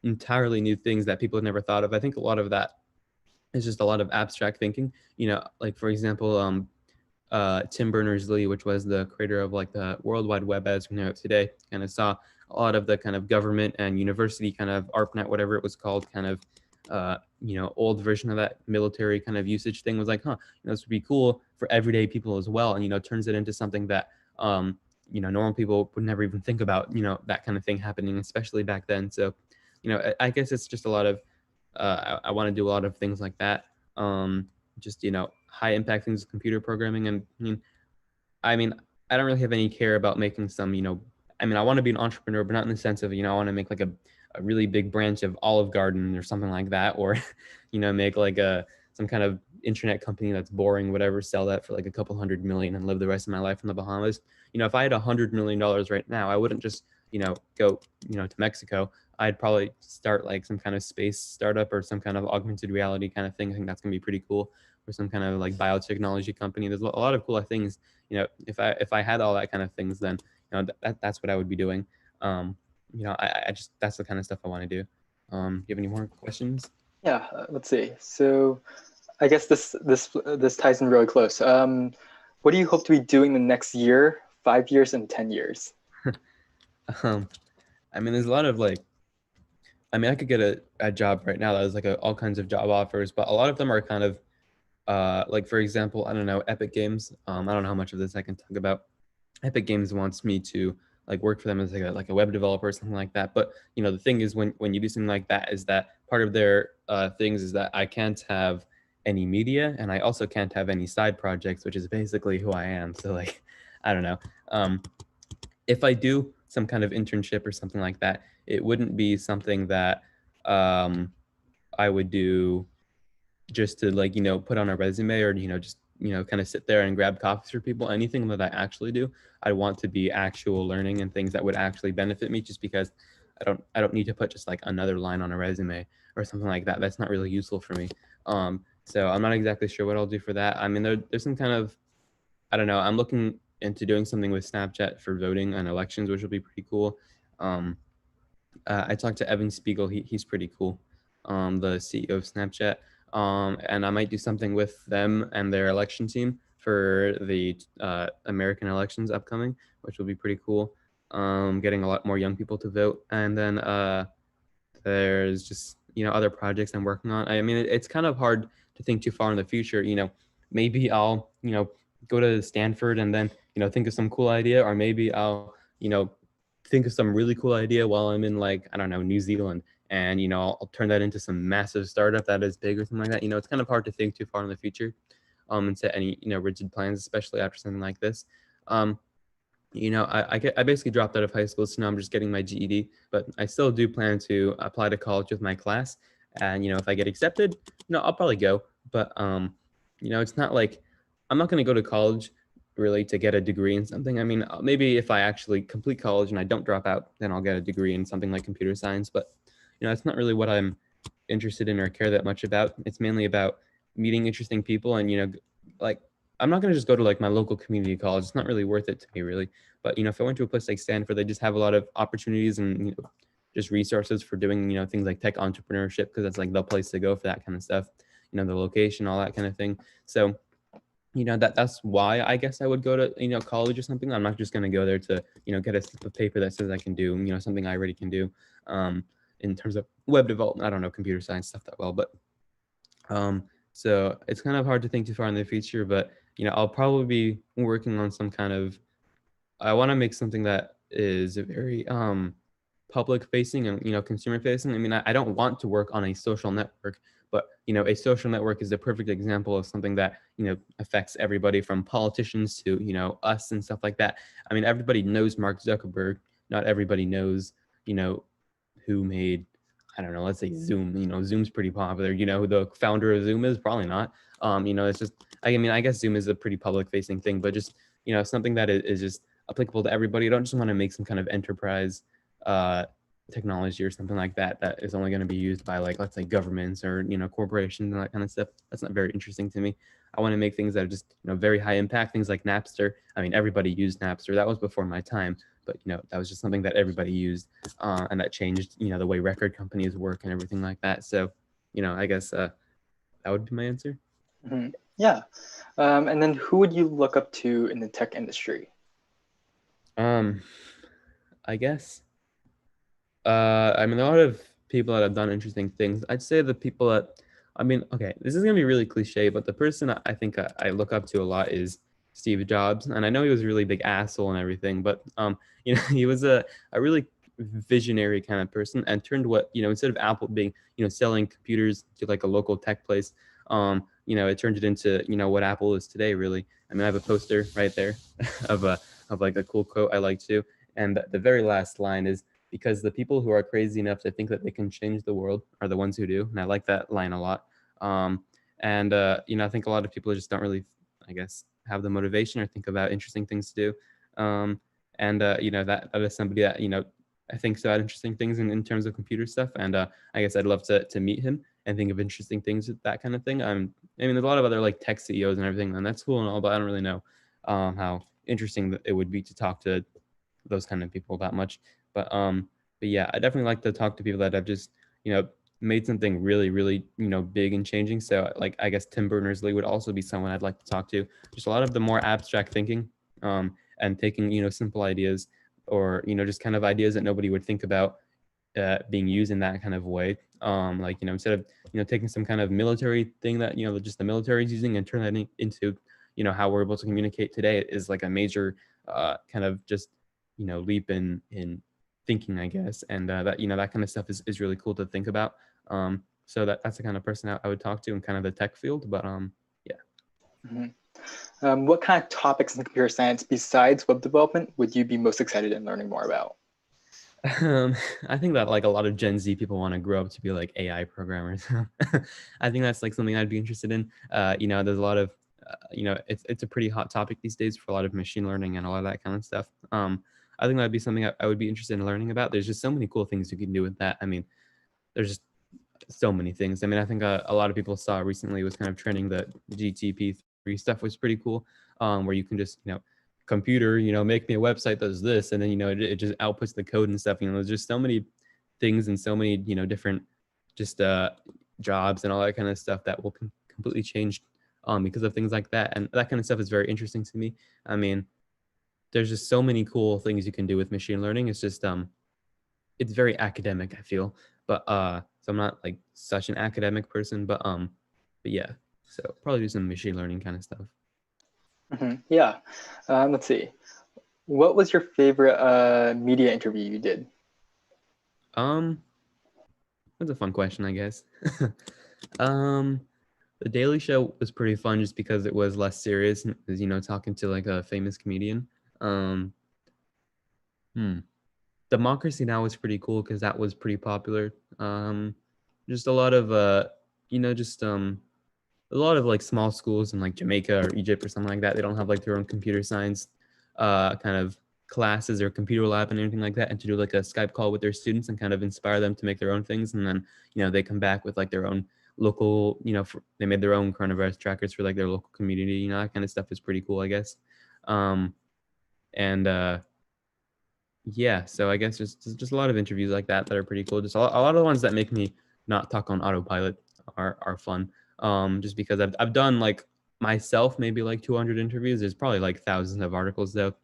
entirely new things that people had never thought of. I think a lot of that is just a lot of abstract thinking. Like for example, Tim Berners-Lee, which was the creator of like the World Wide Web as we know it today, kind of saw a lot of the kind of government and university kind of ARPANET, whatever it was called, kind of old version of that military kind of usage thing, was like, this would be cool for everyday people as well. And turns it into something that normal people would never even think about, that kind of thing happening, especially back then. So I guess it's just a lot of I want to do a lot of things like that. Just high impact things with computer programming. And I mean, I don't really have any care about making some, I mean, I want to be an entrepreneur, but not in the sense of, I want to make like a really big branch of Olive Garden or something like that, or make like some kind of internet company that's boring, whatever, sell that for like a couple $100 million and live the rest of my life in the Bahamas. If I had $100 million right now, I wouldn't just go to Mexico. I'd probably start like some kind of space startup or some kind of augmented reality kind of thing. I think that's gonna be pretty cool. Or some kind of like biotechnology company. There's a lot of cool things. If I had all that kind of things, then that's what I would be doing. I just, that's the kind of stuff I want to do. Do you have any more questions? Yeah, let's see. So I guess this ties in really close. What do you hope to be doing the next year, 5 years, and 10 years? I mean, there's a lot of like, I mean, I could get a job right now that has like all kinds of job offers, but a lot of them are kind of like, for example, I don't know, Epic Games. I don't know how much of this I can talk about. Epic Games wants me to like work for them as like a web developer or something like that. But the thing is, when you do something like that, is that part of their things is that I can't have any media, and I also can't have any side projects, which is basically who I am. So like, I don't know. If I do some kind of internship or something like that, it wouldn't be something that I would do just to like, put on a resume, or, just, kind of sit there and grab coffees for people. Anything that I actually do, I want to be actual learning and things that would actually benefit me, just because I don't need to put just like another line on a resume or something like that. That's not really useful for me. So I'm not exactly sure what I'll do for that. I mean, there's some kind of, I don't know, I'm looking into doing something with Snapchat for voting on elections, which will be pretty cool. I talked to Evan Spiegel. He's pretty cool, the CEO of Snapchat. And I might do something with them and their election team for the American elections upcoming, which will be pretty cool. Getting a lot more young people to vote. And then there's just, other projects I'm working on. I mean, it's kind of hard to think too far in the future. Maybe I'll, go to Stanford and then, think of some cool idea, or maybe I'll, think of some really cool idea while I'm in like, I don't know, New Zealand. And, I'll turn that into some massive startup that is big or something like that. It's kind of hard to think too far in the future and set any, rigid plans, especially after something like this. I basically dropped out of high school, so now I'm just getting my GED, but I still do plan to apply to college with my class. And, if I get accepted, I'll probably go. But, it's not like, I'm not going to go to college really to get a degree in something. I mean, maybe if I actually complete college and I don't drop out, then I'll get a degree in something like computer science. But, it's not really what I'm interested in or care that much about. It's mainly about meeting interesting people, and like I'm not gonna just go to like my local community college. It's not really worth it to me, really. But if I went to a place like Stanford, they just have a lot of opportunities and just resources for doing things like tech entrepreneurship, because that's like the place to go for that kind of stuff. The location, all that kind of thing. So that's why I guess I would go to college or something. I'm not just going to go there to get a slip of paper that says I can do something I already can do in terms of web development. I don't know computer science stuff that well, but so it's kind of hard to think too far in the future. But I'll probably be working on some kind of, I want to make something that is very public facing and consumer facing. I mean, I don't want to work on a social network, but a social network is the perfect example of something that affects everybody from politicians to us and stuff like that. I mean, everybody knows Mark Zuckerberg. Not everybody knows who made, I don't know, let's say Zoom. Zoom's pretty popular. Who the founder of Zoom is? Probably not. It's just, I mean, I guess Zoom is a pretty public facing thing, but just something that is just applicable to everybody. I don't just want to make some kind of enterprise technology or something like that that is only going to be used by, like, let's say governments or corporations and that kind of stuff. That's not very interesting to me. I want to make things that are just very high impact, things like Napster. I mean, everybody used Napster. That was before my time, but that was just something that everybody used, and that changed the way record companies work and everything like that. So I guess that would be my answer. Mm-hmm. Yeah. And then who would you look up to in the tech industry? I guess I mean, a lot of people that have done interesting things. I'd say the people that, I mean, okay, this is gonna be really cliche, but the person I think I look up to a lot is Steve Jobs. And I know he was a really big asshole and everything, but he was a really visionary kind of person, and turned what instead of Apple being selling computers to like a local tech place, it turned it into what Apple is today, really. I mean, I have a poster right there of like a cool quote I like too, and the very last line is, because the people who are crazy enough to think that they can change the world are the ones who do. And I like that line a lot. I think a lot of people just don't really, I guess, have the motivation or think about interesting things to do. That is somebody that I think about interesting things in terms of computer stuff. And I guess I'd love to meet him and think of interesting things, that kind of thing. I mean, there's a lot of other like tech CEOs and everything, and that's cool and all, but I don't really know how interesting it would be to talk to those kind of people that much. But yeah, I definitely like to talk to people that have just made something really, really big and changing. So like, I guess Tim Berners-Lee would also be someone I'd like to talk to. Just a lot of the more abstract thinking, and taking simple ideas, or just kind of ideas that nobody would think about being used in that kind of way. Like instead of taking some kind of military thing that just the military is using, and turn that into how we're able to communicate today, is like a major kind of just leap in thinking, I guess. And that that kind of stuff is really cool to think about. So that's the kind of person I would talk to in kind of the tech field. But yeah. Mm-hmm. What kind of topics in computer science besides web development would you be most excited in learning more about? I think that like a lot of Gen Z people want to grow up to be like AI programmers. I think that's like something I'd be interested in. There's a lot of it's a pretty hot topic these days for a lot of machine learning and all of that kind of stuff. I think that'd be something I would be interested in learning about. There's just so many cool things you can do with that. I mean, there's just so many things. I mean, I think a lot of people saw recently was kind of trending the GTP3 stuff was pretty cool, where you can just, computer, make me a website that does this, and then, it just outputs the code and stuff. There's just so many things and so many, different just jobs and all that kind of stuff that will completely change because of things like that. And that kind of stuff is very interesting to me. I mean, there's just so many cool things you can do with machine learning. It's just it's very academic, I feel, but so I'm not like such an academic person, but yeah, so probably do some machine learning kind of stuff. Mm-hmm. Yeah. Let's see, what was your favorite media interview you did? That's a fun question, I guess. The Daily Show was pretty fun just because it was less serious, as talking to like a famous comedian. Democracy Now! Was pretty cool because that was pretty popular. Just a lot of just a lot of like small schools in like Jamaica or Egypt or something like that. They don't have like their own computer science kind of classes or computer lab and anything like that, and to do like a Skype call with their students and kind of inspire them to make their own things. And then, they come back with like their own local, they made their own coronavirus trackers for like their local community, that kind of stuff is pretty cool, I guess. And yeah, so I guess just a lot of interviews like that are pretty cool. Just a lot of the ones that make me not talk on autopilot are fun. Just because I've done like myself maybe like 200 interviews. There's probably like thousands of articles though.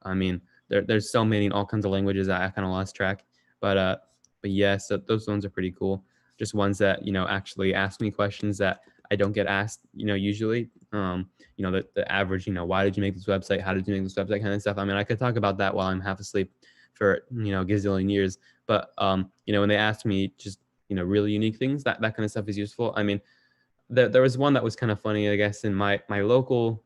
I mean, there's so many in all kinds of languages that I kind of lost track. But yeah, so those ones are pretty cool. Just ones that actually ask me questions that I don't get asked usually. The average why did you make this website, how did you make this website kind of stuff. I mean, I could talk about that while I'm half asleep for gazillion years, but when they ask me just really unique things, that kind of stuff is useful. I mean, there was one that was kind of funny, I guess, in my local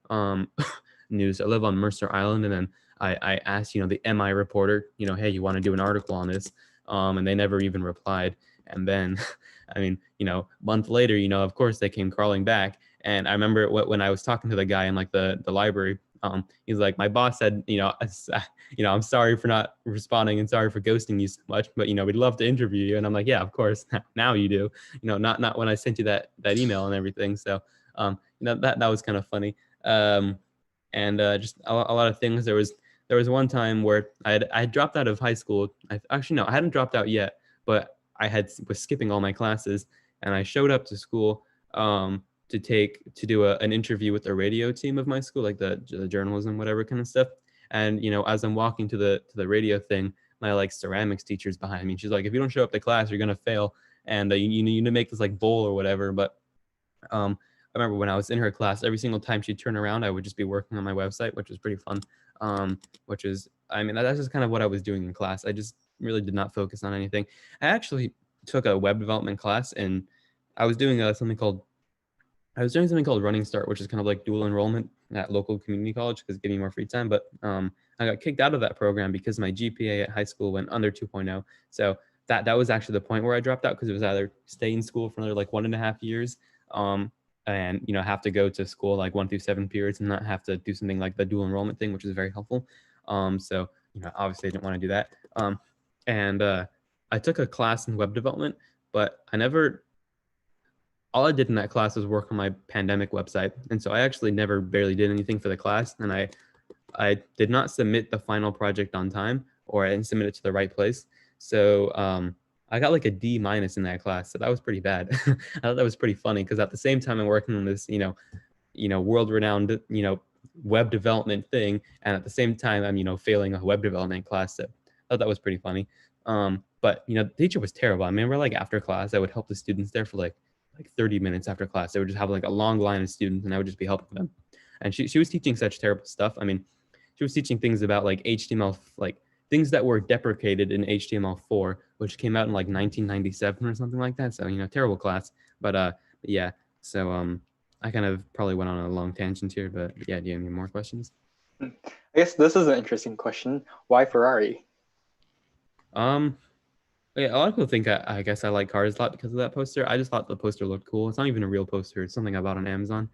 news. I live on Mercer Island, and then I asked the MI reporter, hey, you want to do an article on this, and they never even replied. And then I mean, month later, of course they came crawling back. And I remember when I was talking to the guy in like the library, he's like, my boss said, I'm sorry for not responding and sorry for ghosting you so much, but we'd love to interview you. And I'm like, yeah, of course. Now you do, not when I sent you that email and everything. So, that was kind of funny. And just a lot of things. There was one time where I dropped out of high school. I hadn't dropped out yet, but I was skipping all my classes, and I showed up to school to do an interview with the radio team of my school, like the journalism, whatever kind of stuff. And as I'm walking to the radio thing, my like ceramics teacher's behind me. She's like, if you don't show up to class, you're gonna fail, and you need to make this like bowl or whatever. But I remember when I was in her class, every single time she'd turn around, I would just be working on my website, which was pretty fun. That's just kind of what I was doing in class. I just really did not focus on anything. I actually took a web development class, and I was doing something called Running Start, which is kind of like dual enrollment at local community college because it gave me more free time. But I got kicked out of that program because my GPA at high school went under 2.0. So that was actually the point where I dropped out, because it was either stay in school for another like 1.5 years, and have to go to school like 1 through 7 periods and not have to do something like the dual enrollment thing, which is very helpful. So obviously I didn't want to do that. And I took a class in web development, but all I did in that class was work on my pandemic website. And so I actually barely did anything for the class. And I did not submit the final project on time, or I didn't submit it to the right place. So I got like a D- in that class. So that was pretty bad. I thought that was pretty funny, because at the same time I'm working on this, world-renowned, web development thing. And at the same time, I'm, failing a web development class. So I thought that was pretty funny. But the teacher was terrible. I remember like after class, I would help the students there for like 30 minutes after class. They would just have like a long line of students, and I would just be helping them. And she was teaching such terrible stuff. I mean, she was teaching things about like HTML, like things that were deprecated in HTML4, which came out in like 1997 or something like that. So, terrible class. But yeah, so I kind of probably went on a long tangent here, but yeah, do you have any more questions? I guess this is an interesting question. Why Ferrari? Yeah, a lot of people think I guess I like cars a lot because of that poster. I just thought the poster looked cool. It's not even a real poster. It's something I bought on Amazon.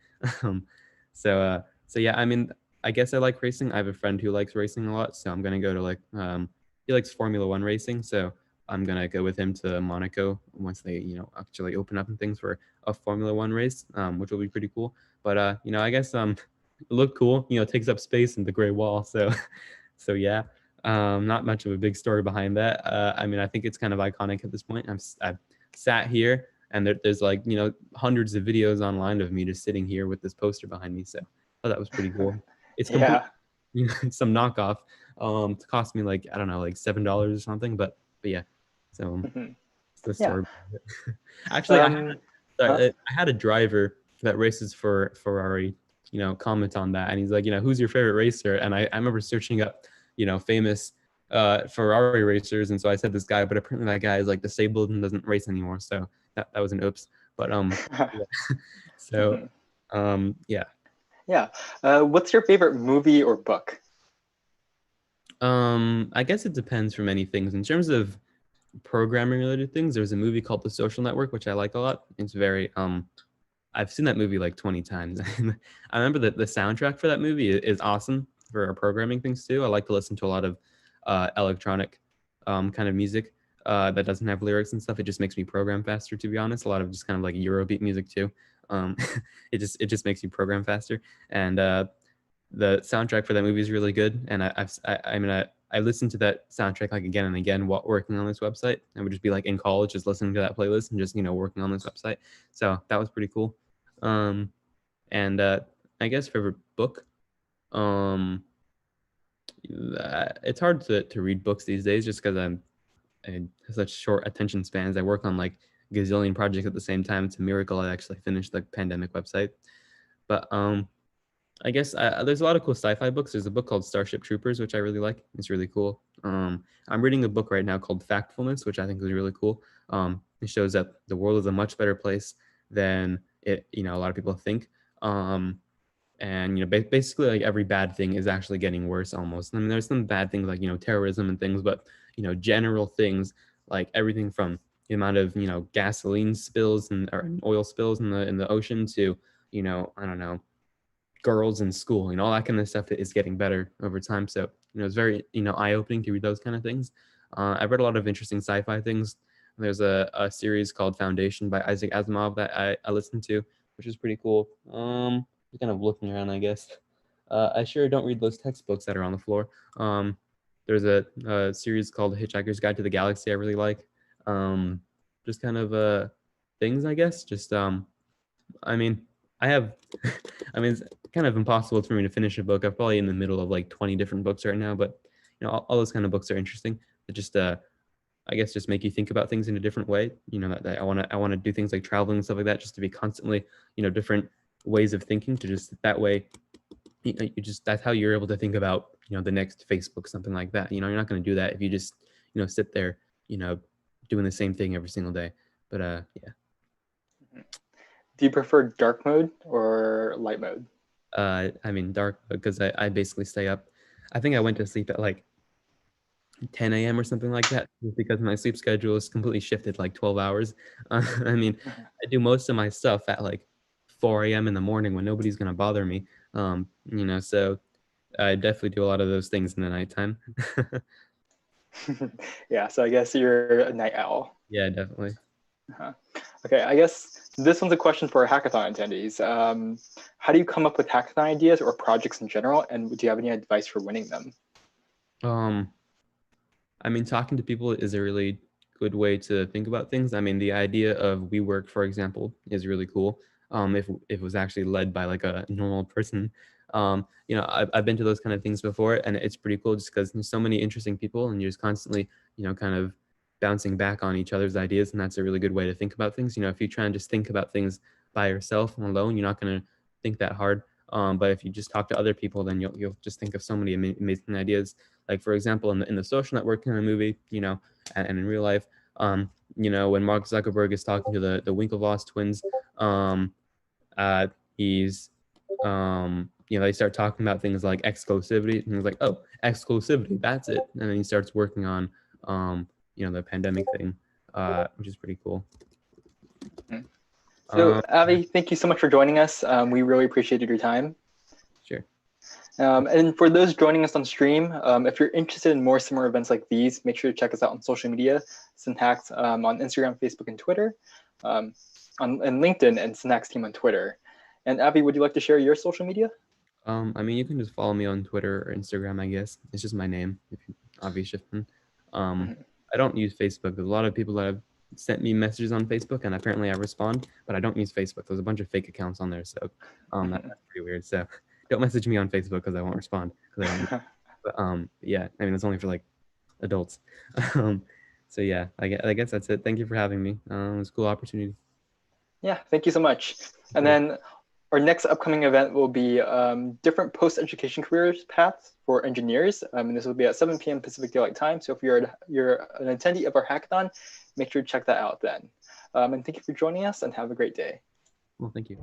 So yeah, I mean, I guess I like racing. I have a friend who likes racing a lot, so I'm gonna go to like he likes Formula One racing, so I'm gonna go with him to Monaco once they actually open up and things for a Formula One race, which will be pretty cool. But I guess it looked cool. It takes up space in the gray wall, so so yeah. Not much of a big story behind that. I mean, I think it's kind of iconic at this point. I've sat here, and there's like, hundreds of videos online of me just sitting here with this poster behind me. So that was pretty cool. It's complete, it's some knockoff. It cost me like, I don't know, like $7 or something, but yeah. So it's the story. Yeah. Actually, I had a driver that races for Ferrari, comment on that. And he's like, who's your favorite racer? And I remember searching up famous Ferrari racers, and so I said this guy, but apparently that guy is like disabled and doesn't race anymore, so that was an oops. But yeah. So yeah. What's your favorite movie or book? I guess it depends for many things. In terms of programming related things, there's a movie called The Social Network, which I like a lot. It's very I've seen that movie like 20 times. I remember that the soundtrack for that movie is awesome. for our programming things too. I like to listen to a lot of electronic kind of music that doesn't have lyrics and stuff. It just makes me program faster, to be honest. A lot of just kind of like Eurobeat music too. It just makes you program faster. And the soundtrack for that movie is really good. And I listened to that soundtrack like again and again while working on this website. I would just be like in college, just listening to that playlist and just, working on this website. So that was pretty cool. And I guess favorite book, it's hard to read books these days just because I have such short attention spans. I work on like a gazillion projects at the same time. It's a miracle I actually finished the pandemic website. But I guess there's a lot of cool sci-fi books. There's a book called Starship Troopers, which I really like. It's really cool. I'm reading a book right now called Factfulness, which I think is really cool. It shows that the world is a much better place than a lot of people think. And basically like every bad thing is actually getting worse almost. I mean, there's some bad things like terrorism and things, but general things like everything from the amount of gasoline spills or oil spills in the ocean to I don't know, girls in school, all that kind of stuff is getting better over time. So, it's very, eye-opening to read those kind of things. I've read a lot of interesting sci-fi things. There's a series called Foundation by Isaac Asimov that I listened to, which is pretty cool. Just kind of looking around, I guess. I sure don't read those textbooks that are on the floor. There's a series called Hitchhiker's Guide to the Galaxy I really like. Just kind of things, I guess. Just, I mean, it's kind of impossible for me to finish a book. I'm probably in the middle of like 20 different books right now, but all those kind of books are interesting. They just I guess just make you think about things in a different way. That I want to do things like traveling and stuff like that, just to be constantly different ways of thinking, to just that way that's how you're able to think about the next Facebook, something like that. You're not going to do that if you just sit there doing the same thing every single day. But yeah. Do you prefer dark mode or light mode? Dark, because I basically stay up. I think I went to sleep at like 10 a.m. or something like that, because my sleep schedule is completely shifted like 12 hours. I do most of my stuff at like 4 a.m. in the morning when nobody's going to bother me. So I definitely do a lot of those things in the nighttime. Yeah, so I guess you're a night owl. Yeah, definitely. Okay, I guess this one's a question for our hackathon attendees. How do you come up with hackathon ideas or projects in general, and do you have any advice for winning them? Talking to people is a really good way to think about things. The idea of WeWork, for example, is really cool. If it was actually led by like a normal person. I've been to those kind of things before, and it's pretty cool just because there's so many interesting people, and you're just constantly, kind of bouncing back on each other's ideas, and that's a really good way to think about things. If you try and just think about things by yourself and alone, you're not going to think that hard. But if you just talk to other people, then you'll just think of so many amazing ideas. Like, for example, in the Social Network kind of movie, and in real life, when Mark Zuckerberg is talking to the Winklevoss twins, he's they start talking about things like exclusivity, and he's like, oh, exclusivity, that's it. And then he starts working on the pandemic thing, which is pretty cool. So Avi, thank you so much for joining us. We really appreciated your time. Sure. And for those joining us on stream, if you're interested in more similar events like these, make sure to check us out on social media, synHacks on Instagram, Facebook, and Twitter, and LinkedIn, and synHacks team on Twitter. And Avi, would you like to share your social media? You can just follow me on Twitter or Instagram, I guess. It's just my name, Avi Schiffmann. I don't use Facebook. There's a lot of people that have sent me messages on Facebook, and apparently I respond, but I don't use Facebook. There's a bunch of fake accounts on there, so that's pretty weird. So don't message me on Facebook because I won't respond. But yeah, it's only for like adults. So yeah, I guess that's it. Thank you for having me. It was a cool opportunity. Yeah, thank you so much. And then our next upcoming event will be different post-education careers paths for engineers. And this will be at 7 p.m. Pacific Daylight Time. So if you're an attendee of our hackathon, make sure to check that out then. And thank you for joining us, and have a great day. Well, thank you.